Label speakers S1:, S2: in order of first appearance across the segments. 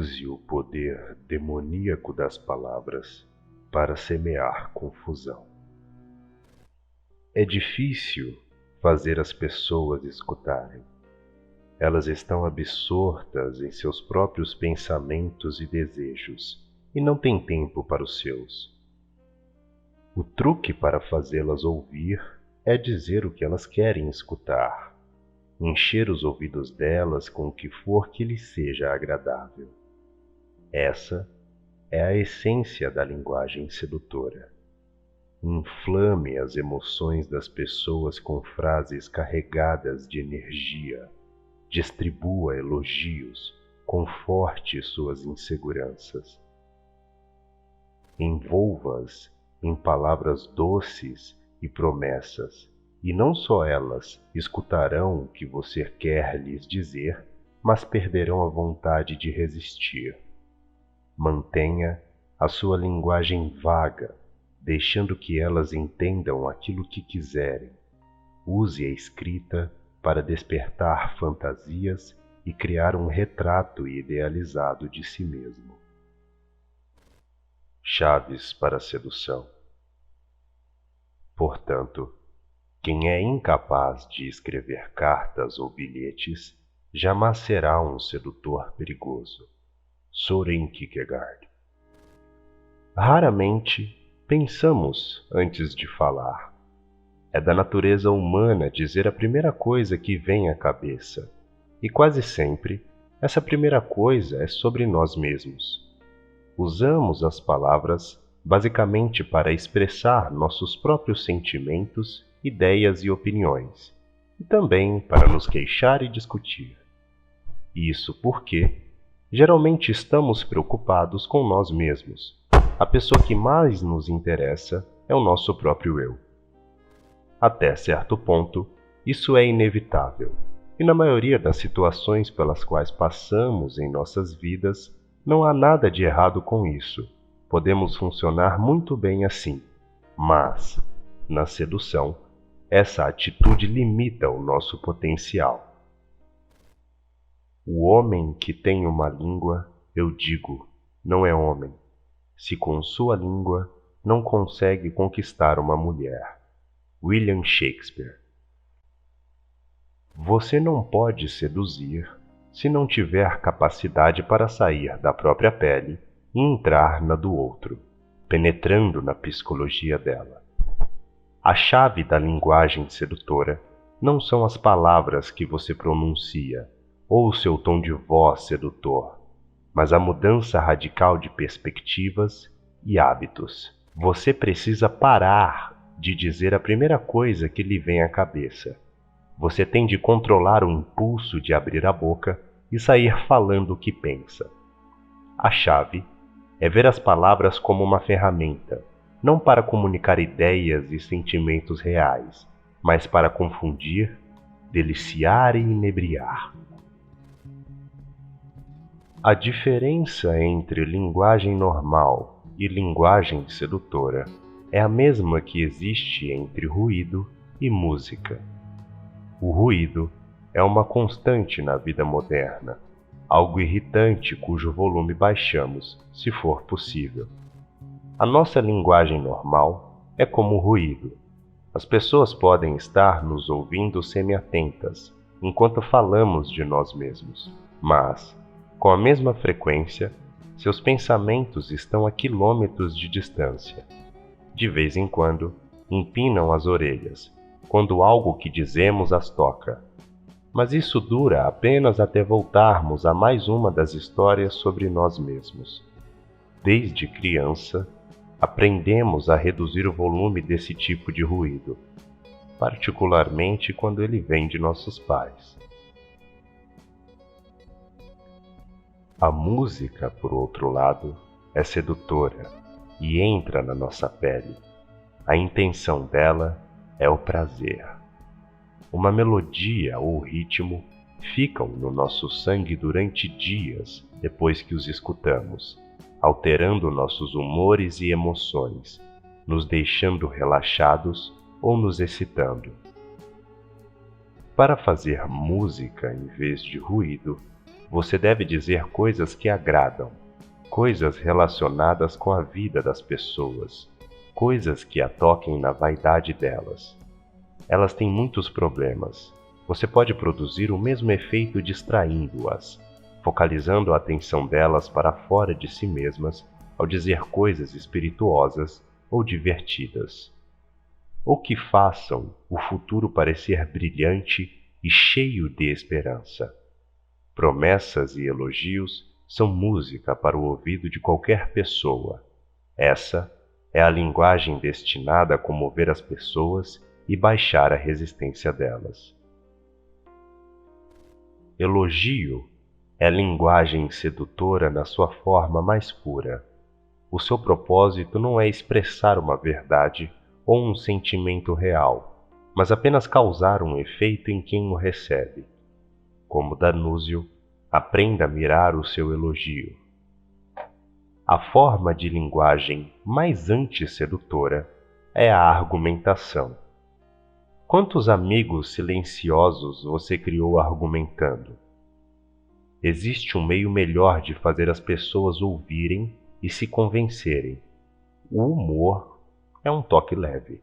S1: use o poder demoníaco das palavras para semear confusão. É difícil fazer as pessoas escutarem. Elas estão absortas em seus próprios pensamentos e desejos e não têm tempo para os seus. O truque para fazê-las ouvir é dizer o que elas querem escutar, encher os ouvidos delas com o que for que lhes seja agradável. Essa é a essência da linguagem sedutora. Inflame as emoções das pessoas com frases carregadas de energia. Distribua elogios, conforte suas inseguranças. Envolva-as em palavras doces e promessas, e não só elas escutarão o que você quer lhes dizer, mas perderão a vontade de resistir. Mantenha a sua linguagem vaga, deixando que elas entendam aquilo que quiserem. Use a escrita para despertar fantasias e criar um retrato idealizado de si mesmo. Chaves para a sedução. Portanto, quem é incapaz de escrever cartas ou bilhetes jamais será um sedutor perigoso. Soren Kierkegaard. Raramente pensamos antes de falar. É da natureza humana dizer a primeira coisa que vem à cabeça, e quase sempre essa primeira coisa é sobre nós mesmos. Usamos as palavras basicamente para expressar nossos próprios sentimentos, ideias e opiniões, e também para nos queixar e discutir. Isso porque geralmente estamos preocupados com nós mesmos. A pessoa que mais nos interessa é o nosso próprio eu. Até certo ponto, isso é inevitável, e na maioria das situações pelas quais passamos em nossas vidas, não há nada de errado com isso. Podemos funcionar muito bem assim, mas, na sedução, essa atitude limita o nosso potencial. O homem que tem uma língua, eu digo, não é homem, se com sua língua não consegue conquistar uma mulher. William Shakespeare. Você não pode seduzir se não tiver capacidade para sair da própria pele e entrar na do outro, penetrando na psicologia dela. A chave da linguagem sedutora não são as palavras que você pronuncia ou o seu tom de voz sedutor, mas a mudança radical de perspectivas e hábitos. Você precisa parar de dizer a primeira coisa que lhe vem à cabeça. Você tem de controlar o impulso de abrir a boca e sair falando o que pensa. A chave é ver as palavras como uma ferramenta, não para comunicar ideias e sentimentos reais, mas para confundir, deliciar e inebriar. A diferença entre linguagem normal e linguagem sedutora é a mesma que existe entre ruído e música. O ruído é uma constante na vida moderna, algo irritante cujo volume baixamos, se for possível. A nossa linguagem normal é como o ruído. As pessoas podem estar nos ouvindo semi-atentas, enquanto falamos de nós mesmos, mas, com a mesma frequência, seus pensamentos estão a quilômetros de distância. De vez em quando, empinam as orelhas, quando algo que dizemos as toca. Mas isso dura apenas até voltarmos a mais uma das histórias sobre nós mesmos. Desde criança, aprendemos a reduzir o volume desse tipo de ruído, particularmente quando ele vem de nossos pais. A música, por outro lado, é sedutora e entra na nossa pele. A intenção dela é o prazer. Uma melodia ou ritmo ficam no nosso sangue durante dias depois que os escutamos, alterando nossos humores e emoções, nos deixando relaxados ou nos excitando. Para fazer música em vez de ruído, Você deve dizer coisas que agradam, coisas relacionadas com a vida das pessoas, coisas que a toquem na vaidade delas. Elas têm muitos problemas. Você pode produzir o mesmo efeito distraindo-as, focalizando a atenção delas para fora de si mesmas ao dizer coisas espirituosas ou divertidas. Ou que façam o futuro parecer brilhante e cheio de esperança. Promessas e elogios são música para o ouvido de qualquer pessoa. Essa é a linguagem destinada a comover as pessoas e baixar a resistência delas. Elogio é linguagem sedutora na sua forma mais pura. O seu propósito não é expressar uma verdade ou um sentimento real, mas apenas causar um efeito em quem o recebe. Como Danúzio, aprenda a mirar o seu elogio. A forma de linguagem mais antissedutora é a argumentação. Quantos amigos silenciosos você criou argumentando? Existe um meio melhor de fazer as pessoas ouvirem e se convencerem. O humor é um toque leve.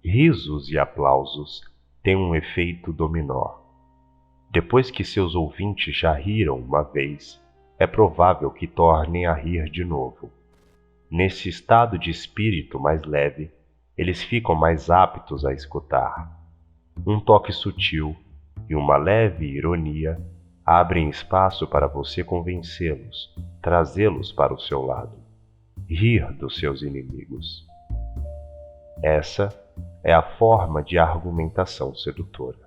S1: Risos e aplausos têm um efeito dominó. Depois que seus ouvintes já riram uma vez, é provável que tornem a rir de novo. Nesse estado de espírito mais leve, eles ficam mais aptos a escutar. Um toque sutil e uma leve ironia abrem espaço para você convencê-los, trazê-los para o seu lado, rir dos seus inimigos. Essa é a forma de argumentação sedutora.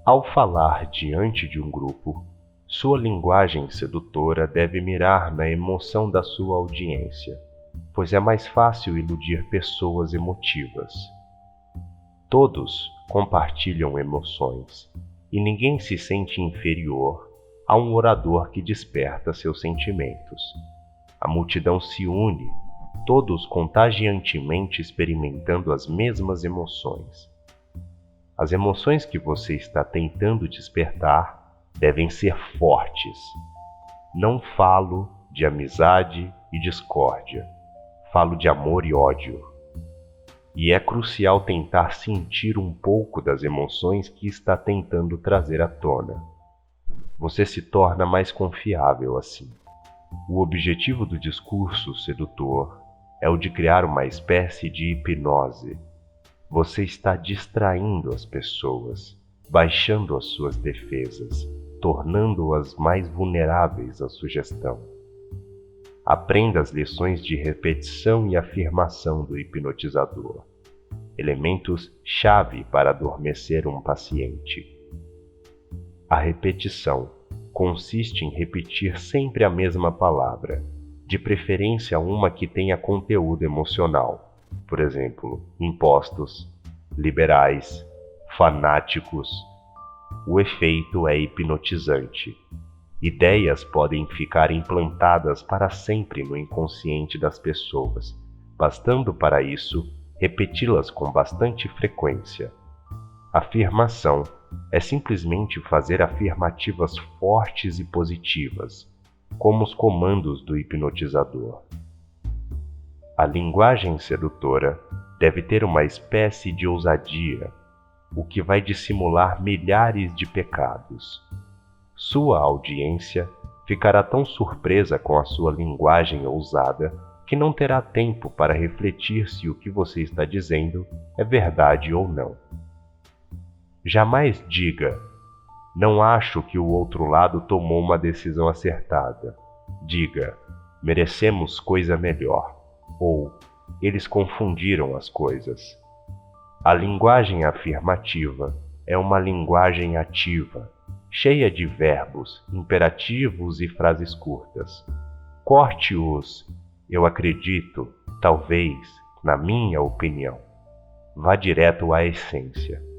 S1: Ao falar diante de um grupo, sua linguagem sedutora deve mirar na emoção da sua audiência, pois é mais fácil iludir pessoas emotivas. Todos compartilham emoções, e ninguém se sente inferior a um orador que desperta seus sentimentos. A multidão se une, todos contagiantemente experimentando as mesmas emoções. As emoções que você está tentando despertar devem ser fortes. Não falo de amizade e discórdia, falo de amor e ódio. E é crucial tentar sentir um pouco das emoções que está tentando trazer à tona. Você se torna mais confiável assim. O objetivo do discurso sedutor é o de criar uma espécie de hipnose. Você está distraindo as pessoas, baixando as suas defesas, tornando-as mais vulneráveis à sugestão. Aprenda as lições de repetição e afirmação do hipnotizador, elementos-chave para adormecer um paciente. A repetição consiste em repetir sempre a mesma palavra, de preferência uma que tenha conteúdo emocional. Por exemplo, impostos, liberais, fanáticos. O efeito é hipnotizante. Ideias podem ficar implantadas para sempre no inconsciente das pessoas, bastando para isso repeti-las com bastante frequência. Afirmação é simplesmente fazer afirmativas fortes e positivas, como os comandos do hipnotizador. A linguagem sedutora deve ter uma espécie de ousadia, o que vai dissimular milhares de pecados. Sua audiência ficará tão surpresa com a sua linguagem ousada que não terá tempo para refletir se o que você está dizendo é verdade ou não. Jamais diga, não acho que o outro lado tomou uma decisão acertada. Diga, merecemos coisa melhor. Ou, eles confundiram as coisas. A linguagem afirmativa é uma linguagem ativa, cheia de verbos, imperativos e frases curtas. Corte os eu acredito, talvez, na minha opinião. Vá direto à essência.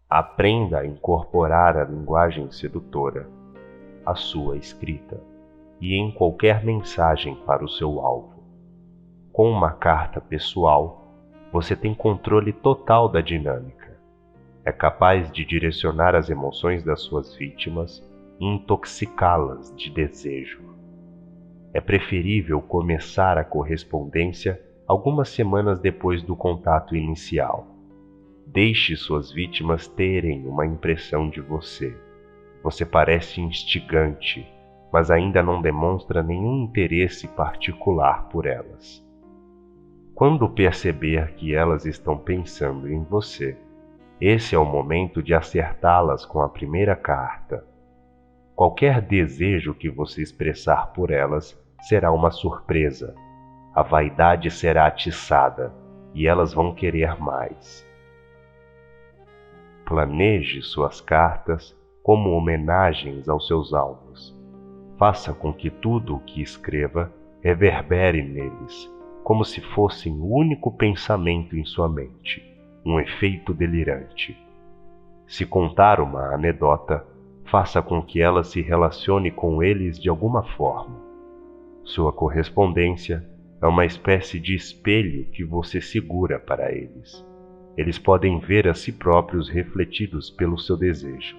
S1: Aprenda a incorporar a linguagem sedutora à sua escrita e em qualquer mensagem para o seu alvo. Com uma carta pessoal, você tem controle total da dinâmica. É capaz de direcionar as emoções das suas vítimas e intoxicá-las de desejo. É preferível começar a correspondência algumas semanas depois do contato inicial. Deixe suas vítimas terem uma impressão de você. Você parece instigante, mas ainda não demonstra nenhum interesse particular por elas. Quando perceber que elas estão pensando em você, esse é o momento de acertá-las com a primeira carta. Qualquer desejo que você expressar por elas será uma surpresa. A vaidade será atiçada e elas vão querer mais. Planeje suas cartas como homenagens aos seus alvos. Faça com que tudo o que escreva reverbere neles, como se fossem o único pensamento em sua mente, um efeito delirante. Se contar uma anedota, faça com que ela se relacione com eles de alguma forma. Sua correspondência é uma espécie de espelho que você segura para eles. Eles podem ver a si próprios refletidos pelo seu desejo.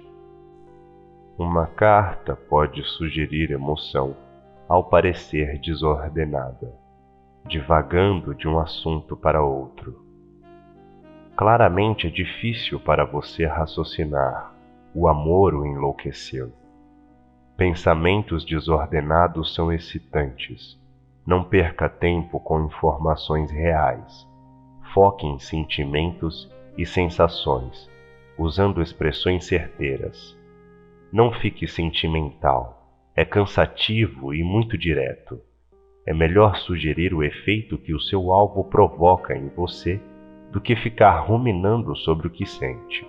S1: Uma carta pode sugerir emoção ao parecer desordenada, divagando de um assunto para outro. Claramente é difícil para você raciocinar. O amor o enlouqueceu. Pensamentos desordenados são excitantes. Não perca tempo com informações reais. Foque em sentimentos e sensações, usando expressões certeiras. Não fique sentimental. É cansativo e muito direto. É melhor sugerir o efeito que o seu alvo provoca em você do que ficar ruminando sobre o que sente.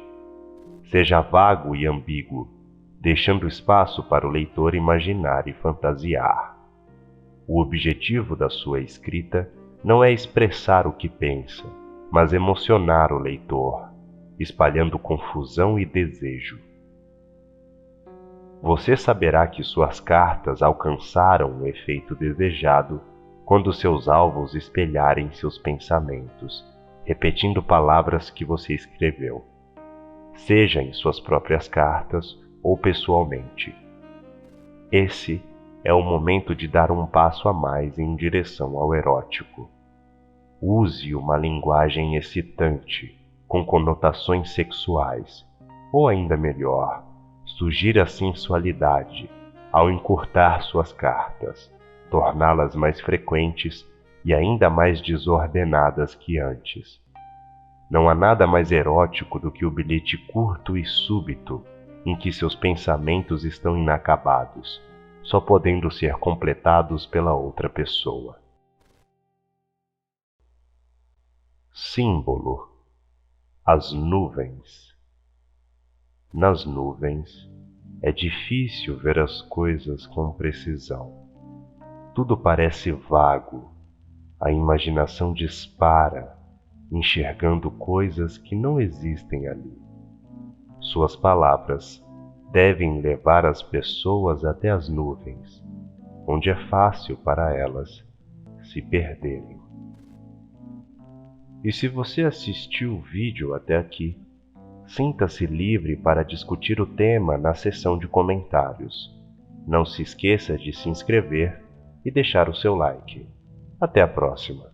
S1: Seja vago e ambíguo, deixando espaço para o leitor imaginar e fantasiar. O objetivo da sua escrita não é expressar o que pensa, mas emocionar o leitor, espalhando confusão e desejo. Você saberá que suas cartas alcançaram o efeito desejado quando seus alvos espelharem seus pensamentos, repetindo palavras que você escreveu, seja em suas próprias cartas ou pessoalmente. Esse é o momento de dar um passo a mais em direção ao erótico. Use uma linguagem excitante, com conotações sexuais, ou ainda melhor, sugira a sensualidade ao encurtar suas cartas, torná-las mais frequentes e ainda mais desordenadas que antes. Não há nada mais erótico do que o bilhete curto e súbito em que seus pensamentos estão inacabados, só podendo ser completados pela outra pessoa. Símbolo: as nuvens. Nas nuvens é difícil ver as coisas com precisão. Tudo parece vago. A imaginação dispara, enxergando coisas que não existem ali. Suas palavras devem levar as pessoas até as nuvens, onde é fácil para elas se perderem. E se você assistiu o vídeo até aqui, sinta-se livre para discutir o tema na seção de comentários. Não se esqueça de se inscrever e deixar o seu like. Até a próxima!